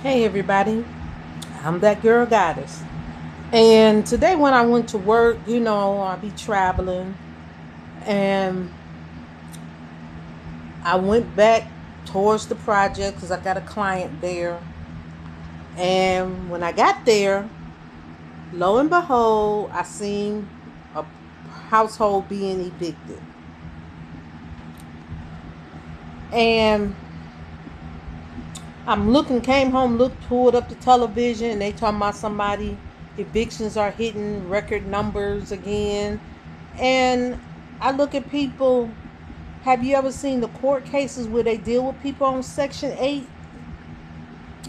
Hey everybody, I'm that girl goddess. And today when I went to work, I'll be traveling and I went back towards the project because I got a client there. And when I got there, lo and behold, I seen a household being evicted. And came home, pulled up the television, and they talking about somebody evictions are hitting record numbers again. And I look at people. Have you ever seen the court cases where they deal with people on Section 8?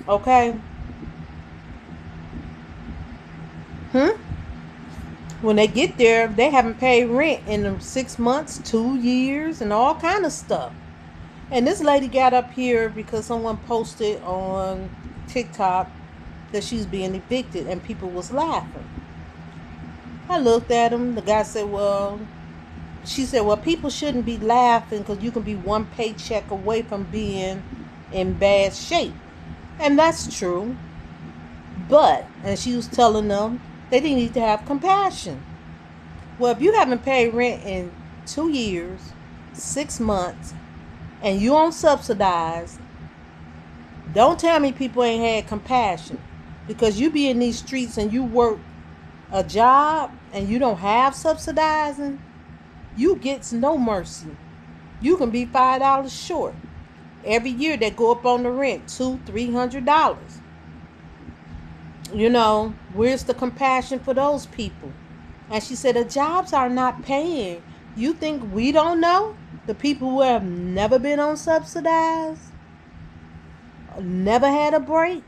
Okay. Hmm? When they get there, they haven't paid rent in 6 months, 2 years, and all kind of stuff. And this lady got up here because someone posted on TikTok that she's being evicted and people was laughing. I looked at him. The guy said, she said, well, people shouldn't be laughing because you can be one paycheck away from being in bad shape. And that's true. And she was telling them they didn't need to have compassion. Well, if you haven't paid rent in 2 years, 6 months, and you on subsidized, don't tell me people ain't had compassion. Because you be in these streets and you work a job and you don't have subsidizing, you gets no mercy. You can be $5 short. Every year they go up on the rent, $200-$300. Where's the compassion for those people? And she said, the jobs are not paying. You think we don't know? The people who have never been on subsidized, never had a break,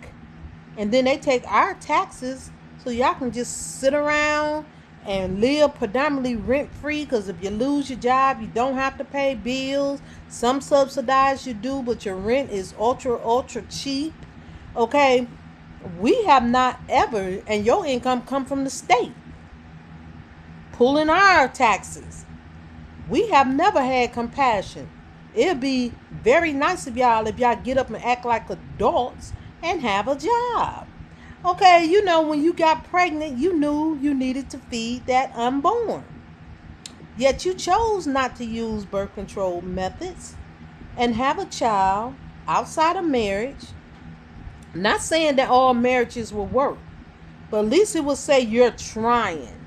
and then they take our taxes so y'all can just sit around and live predominantly rent free because if you lose your job, you don't have to pay bills. Some subsidize you do, but your rent is ultra cheap. Okay, we have not ever, and your income come from the state pulling our taxes. We have never had compassion. It'd be very nice of y'all if y'all get up and act like adults and have a job. Okay, when you got pregnant, you knew you needed to feed that unborn. Yet you chose not to use birth control methods and have a child outside of marriage. Not saying that all marriages will work, but at least it will say you're trying.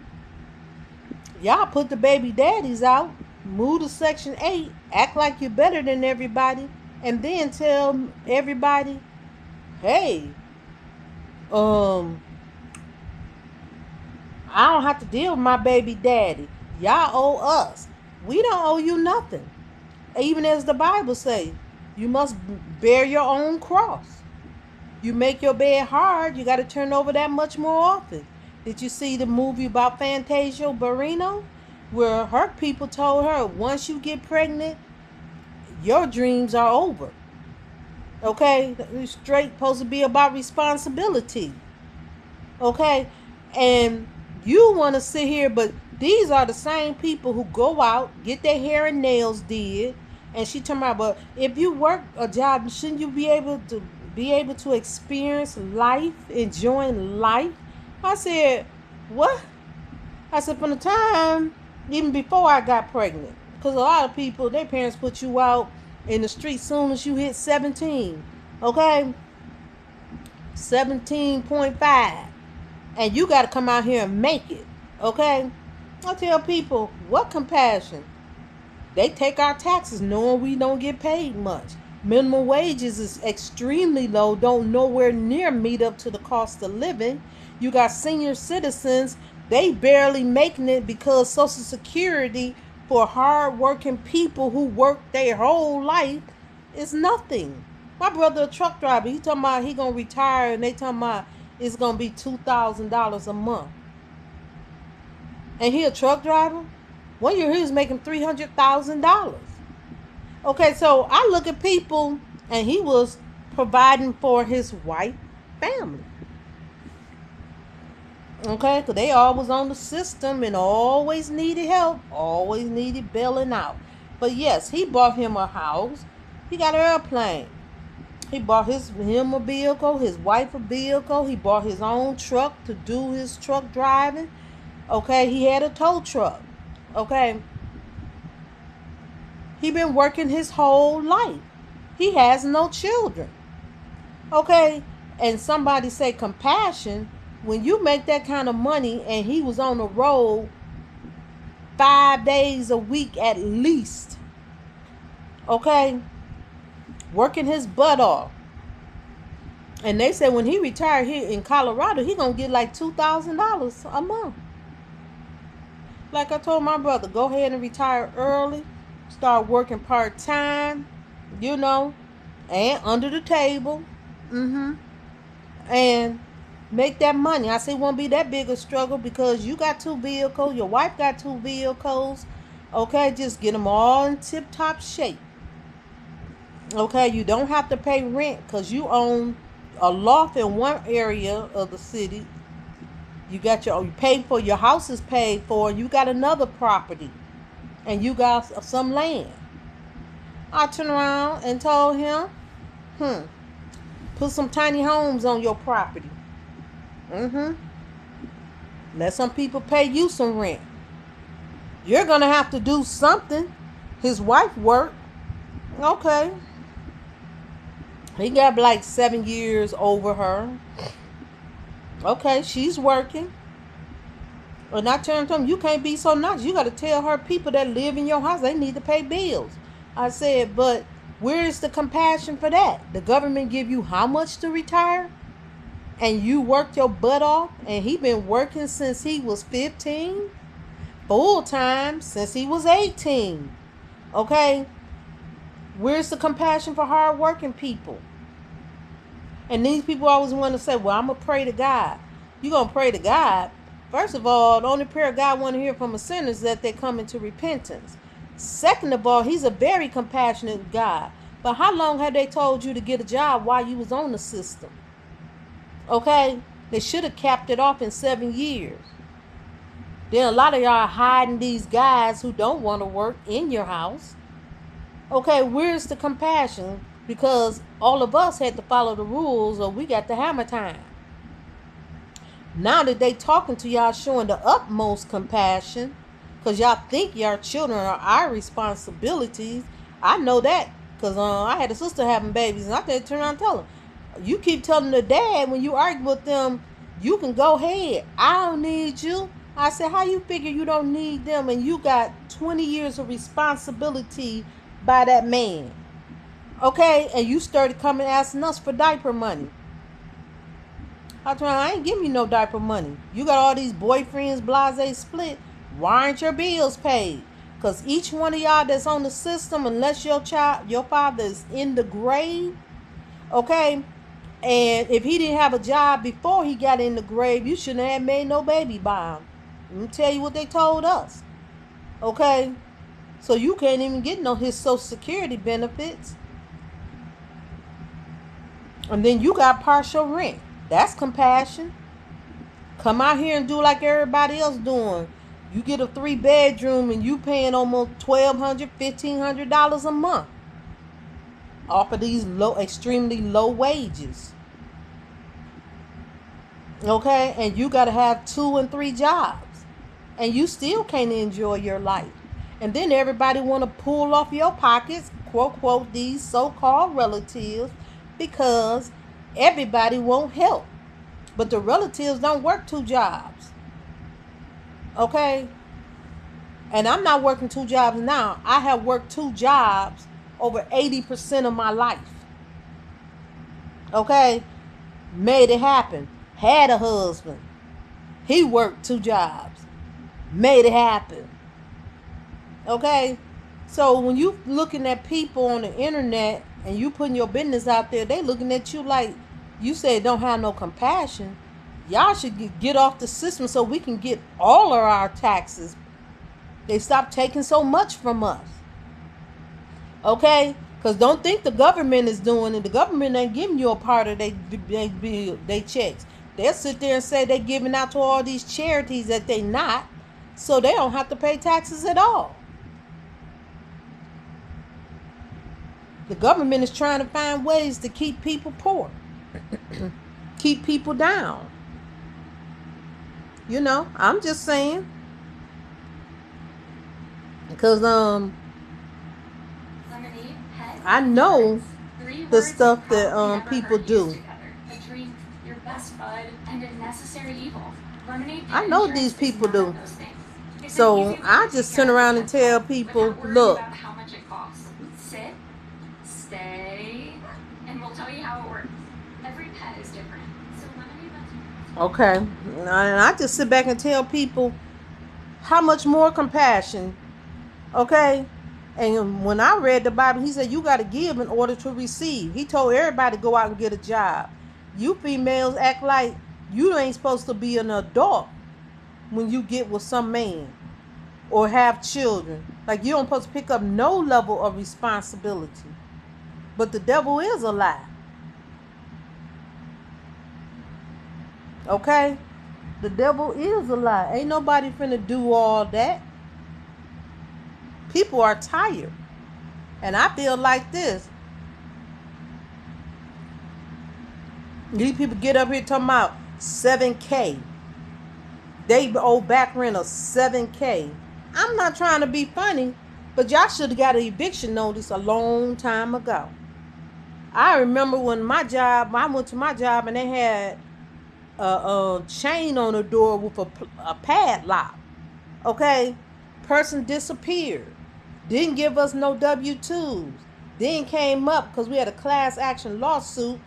Y'all put the baby daddies out, move to Section 8, act like you're better than everybody, and then tell everybody, hey, I don't have to deal with my baby daddy. Y'all owe us. We don't owe you nothing. Even as the Bible say, you must bear your own cross. You make your bed hard, you got to turn over that much more often. Did you see the movie about Fantasia Barrino? Where her people told her, once you get pregnant, your dreams are over. Okay? It's straight supposed to be about responsibility. Okay? And you want to sit here, but these are the same people who go out, get their hair and nails did, and she talking about, but if you work a job, shouldn't you be able to experience life, enjoying life? I said, what? I said, from the time, even before I got pregnant, because a lot of people, their parents put you out in the street soon as you hit 17. Okay? 17.5. And you got to come out here and make it. Okay? I tell people, what compassion? They take our taxes knowing we don't get paid much. Minimum wages is extremely low, don't nowhere near meet up to the cost of living. You got senior citizens, they barely making it because Social Security for hard-working people who work their whole life is nothing. My brother, a truck driver, he talking about he gonna retire, and they talking about it's gonna be $2,000 a month. And he a truck driver. One year he was making $300,000. Okay, so I look at people, and he was providing for his wife family. Okay, because they always on the system and always needed help, always needed bailing out. But yes, he bought him a house. He got an airplane. He bought him a vehicle, his wife a vehicle. He bought his own truck to do his truck driving. Okay, he had a tow truck. Okay, he been working his whole life. He has no children. Okay, and somebody say compassion. When you make that kind of money, and he was on the road 5 days a week at least. Okay, working his butt off. And they said when he retired here in Colorado, he gonna get like $2,000 a month. Like I told my brother, go ahead and retire early. Start working part-time, and under the table. And make that money. I say it won't be that big a struggle because you got 2 vehicles. Your wife got 2 vehicles. Okay, just get them all in tip-top shape. Okay, you don't have to pay rent because you own a loft in one area of the city. You paid for, your house is paid for. You got another property, and you got some land. I turned around and told him, put some tiny homes on your property. Let some people pay you some rent. You're gonna have to do something. His wife worked. Okay. He got like 7 years over her. Okay, she's working. And I turned to him, you can't be so nice. You got to tell her people that live in your house, they need to pay bills. I said, but where is the compassion for that? The government give you how much to retire? And you worked your butt off? And he been working since he was 15? Full time since he was 18. Okay? Where's the compassion for hard-working people? And these people always want to say, well, I'm going to pray to God. You're going to pray to God? First of all, the only prayer God want to hear from a sinner is that they come into repentance. Second of all, he's a very compassionate God. But how long have they told you to get a job while you was on the system? Okay? They should have capped it off in 7 years. Then a lot of y'all are hiding these guys who don't want to work in your house. Okay, where's the compassion? Because all of us had to follow the rules or we got the hammer time. Now that they talking to y'all showing the utmost compassion, because y'all think your children are our responsibilities. I know that because I had a sister having babies and I had to turn around and tell her, you keep telling the dad when you argue with them, you can go ahead. I don't need you. I said, how you figure you don't need them and you got 20 years of responsibility by that man? Okay, and you started coming asking us for diaper money. I ain't giving you no diaper money. You got all these boyfriends, blase split. Why aren't your bills paid? Because each one of y'all that's on the system, unless your father is in the grave, okay, and if he didn't have a job before he got in the grave, you shouldn't have made no baby by him. Let me tell you what they told us. Okay, so you can't even get his Social Security benefits. And then you got partial rent. That's compassion. Come out here and do like everybody else doing. You get a 3-bedroom and you paying almost $1,200, $1,500 a month off of these extremely low wages. Okay, and you got to have 2 and 3 jobs, and you still can't enjoy your life. And then everybody want to pull off your pockets, quote, quote, these so-called relatives, because everybody won't help. But the relatives don't work 2 jobs. Okay? And I'm not working 2 jobs now. I have worked 2 jobs over 80% of my life. Okay? Made it happen. Had a husband. He worked 2 jobs. Made it happen. Okay? So when you looking at people on the internet and you putting your business out there, they looking at you like you said don't have no compassion. Y'all should get off the system so we can get all of our taxes. They stop taking so much from us. Okay? Because don't think the government is doing it. The government ain't giving you a part of they checks. They'll sit there and say they're giving out to all these charities that they not, so they don't have to pay taxes at all. The government is trying to find ways to keep people poor, keep people down. You know, I'm just saying. Because I know the stuff that people do. I know these people do. So I just turn around and tell people, look. Sit, stay, and we'll tell you how it works. Every pet is different. So okay. And I just sit back and tell people how much more compassion. Okay. And when I read the Bible, he said you got to give in order to receive. He told everybody to go out and get a job. You females act like you ain't supposed to be an adult when you get with some man or have children. Like you don't supposed to pick up no level of responsibility. But the devil is a lie. Okay? The devil is a lie. Ain't nobody finna do all that. People are tired. And I feel like this. These people get up here talking about $7,000. They owe back rent of $7,000. I'm not trying to be funny, but y'all should have got an eviction notice a long time ago. I remember when I went to my job and they had a chain on the door with a padlock. Okay? Person disappeared. Didn't give us no W-2s. Then came up because we had a class action lawsuit.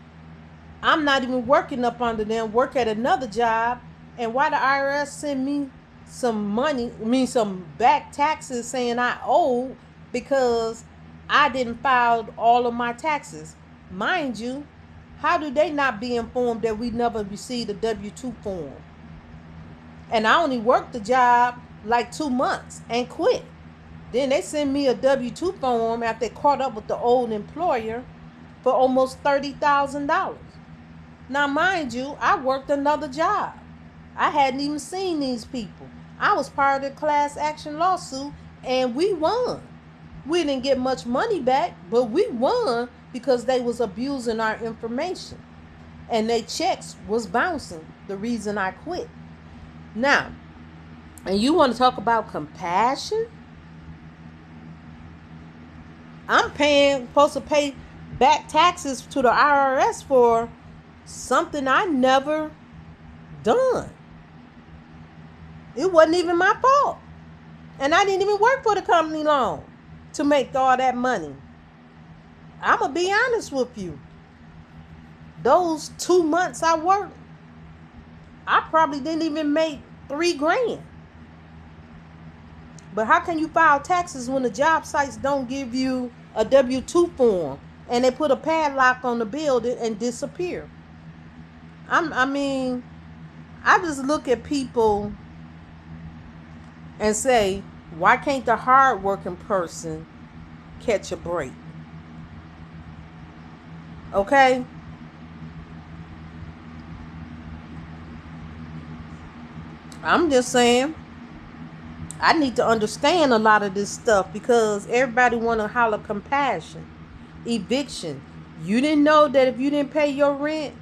I'm not even working up under them, work at another job. And why the IRS send me some money, some back taxes saying I owe because I didn't file all of my taxes. Mind you, how do they not be informed that we never received a W-2 form? And I only worked the job like 2 months and quit. Then they send me a W-2 form after they caught up with the old employer for almost $30,000. Now, mind you, I worked another job. I hadn't even seen these people. I was part of the class action lawsuit and we won. We didn't get much money back, but we won because they was abusing our information. And their checks was bouncing, the reason I quit. Now, and you want to talk about compassion? I'm supposed to pay back taxes to the IRS for something I never done. It wasn't even my fault. And I didn't even work for the company long to make all that money. I'm going to be honest with you. Those 2 months I worked, I probably didn't even make $3,000. But how can you file taxes when the job sites don't give you a W-2 form and they put a padlock on the building and disappear? I just look at people and say, why can't the hardworking person catch a break? Okay? I'm just saying, I need to understand a lot of this stuff because everybody want to holler compassion. Eviction. You didn't know that if you didn't pay your rent,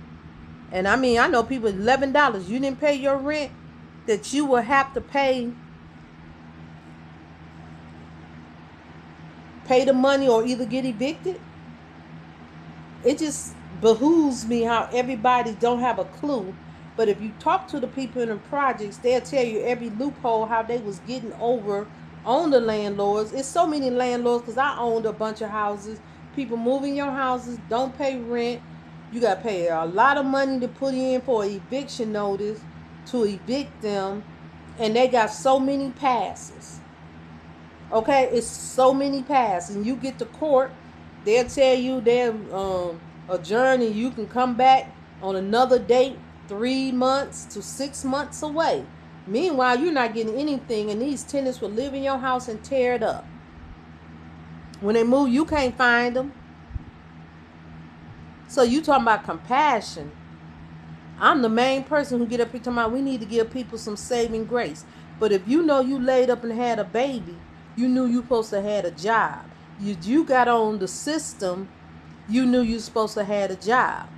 and I know people, $11, you didn't pay your rent, that you will have to pay the money or either get evicted. It just behooves me how everybody don't have a clue. But if you talk to the people in the projects, they'll tell you every loophole, how they was getting over on the landlords. It's so many landlords because I owned a bunch of houses. People move in your houses, don't pay rent. You got to pay a lot of money to put in for an eviction notice to evict them. And they got so many passes. Okay, it's so many passes. And you get to court, they'll tell you they'll adjourn and you can come back on another date 3 months to 6 months away. Meanwhile, you're not getting anything, and these tenants will live in your house and tear it up. When they move, you can't find them. So you talking about compassion. I'm the main person who get up here talking about we need to give people some saving grace. But if you know you laid up and had a baby, you knew you supposed to had a job. You got on the system. You knew you supposed to have a job.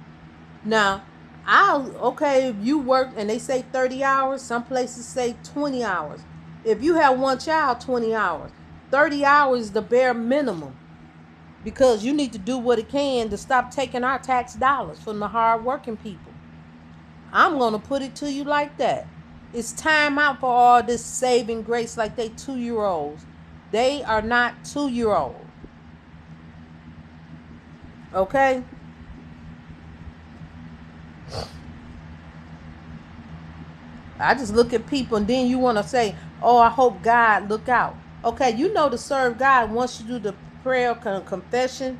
Now, okay, if you work and they say 30 hours, some places say 20 hours. If you have one child, 20 hours. 30 hours is the bare minimum, because you need to do what it can to stop taking our tax dollars from the hard working people. I'm going to put it to you like that. It's time out for all this saving grace like they 2-year-olds. They are not 2-year-olds. Okay? I just look at people and then you want to say, oh, I hope God look out. Okay, you know, to serve God, once you do the prayer confession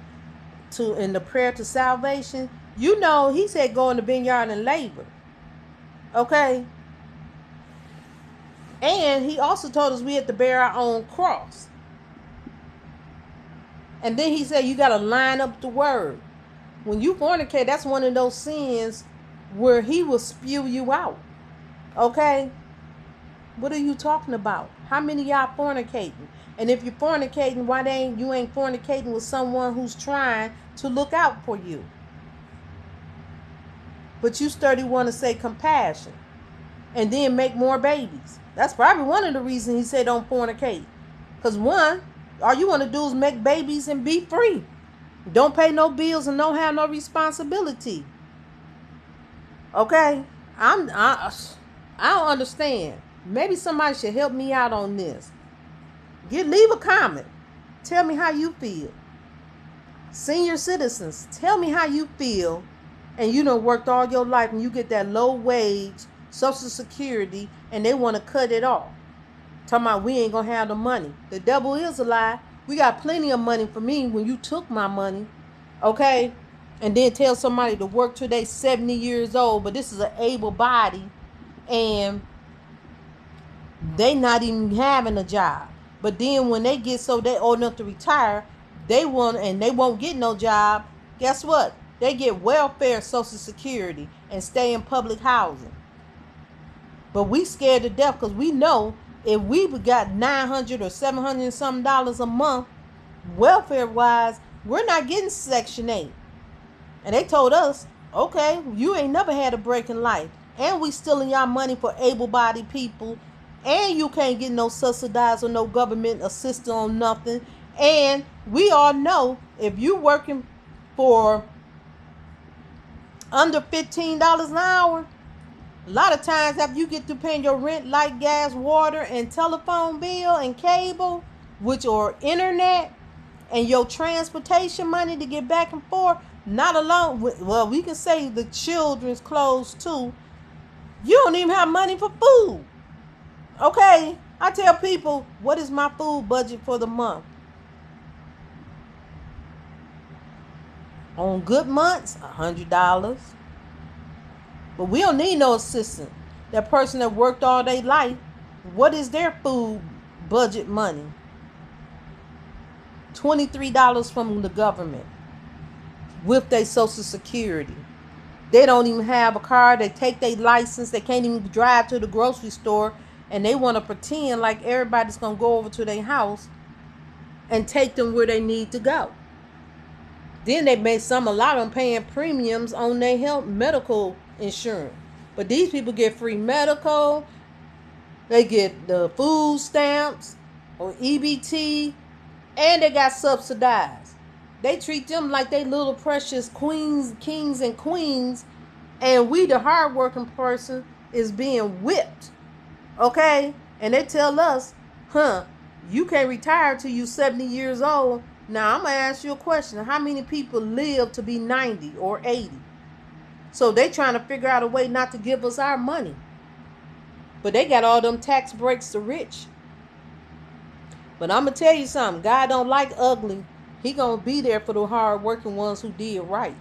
in the prayer to salvation, you know, he said go in the vineyard and labor. Okay? And he also told us we had to bear our own cross. And then he said you got to line up the word. When you fornicate, that's one of those sins where he will spew you out. Okay? What are you talking about? How many of y'all fornicating? And if you're fornicating, why you ain't fornicating with someone who's trying to look out for you? But you sturdy want to say compassion and then make more babies. That's probably one of the reasons he said don't fornicate. Because one, all you want to do is make babies and be free. Don't pay no bills and don't have no responsibility. Okay? I don't understand. Maybe somebody should help me out on this. Leave a comment. Tell me how you feel. Senior citizens, tell me how you feel. And you done worked all your life and you get that low wage Social Security and they want to cut it off. Talking about we ain't going to have the money. The devil is a lie. We got plenty of money for me when you took my money. Okay? And then tell somebody to work till they 70 years old. But this is an able body. And they not even having a job. But then when they get so they old enough to retire, they won't get no job. Guess what? They get welfare, Social Security, and stay in public housing. But we scared to death because we know if we got $900 or $700 and something dollars a month, welfare wise, we're not getting Section 8. And they told us, okay, you ain't never had a break in life. And we stealing y'all money for able-bodied people. And you can't get no subsidized or no government assistance on nothing. And we all know if you working for under $15 an hour, a lot of times after you get through paying your rent, light, gas, water, and telephone bill and cable, or internet, and your transportation money to get back and forth, not alone, well, we can say the children's clothes too, you don't even have money for food. Okay? I tell people, what is my food budget for the month? On good months, $100. But we don't need no assistant. That person that worked all their life, what is their food budget money? $23 from the government with their Social Security. They don't even have a car. They take their license. They can't even drive to the grocery store. And they want to pretend like everybody's going to go over to their house and take them where they need to go. Then they made a lot of them paying premiums on their health medical insurance. But these people get free medical. They get the food stamps or EBT. And they got subsidized. They treat them like they little precious queens, kings, and queens. And we, the hardworking person, is being whipped. Okay? And they tell us, you can't retire till you 70 years old. Now, I'm going to ask you a question. How many people live to be 90 or 80? So they trying to figure out a way not to give us our money. But they got all them tax breaks to rich. But I'm going to tell you something. God don't like ugly. He going to be there for the hard-working ones who did right.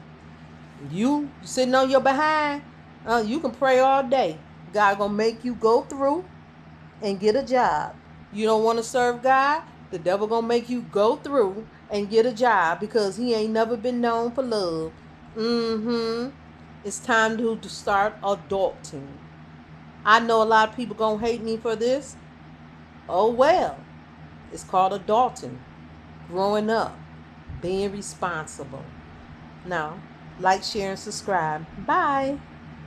You sitting on your behind, you can pray all day. God going to make you go through and get a job. You don't want to serve God? The devil going to make you go through and get a job because he ain't never been known for love. It's time to start adulting. I know a lot of people going to hate me for this. Oh, well. It's called adulting. growing up, being responsible. Now, like, share, and subscribe. Bye.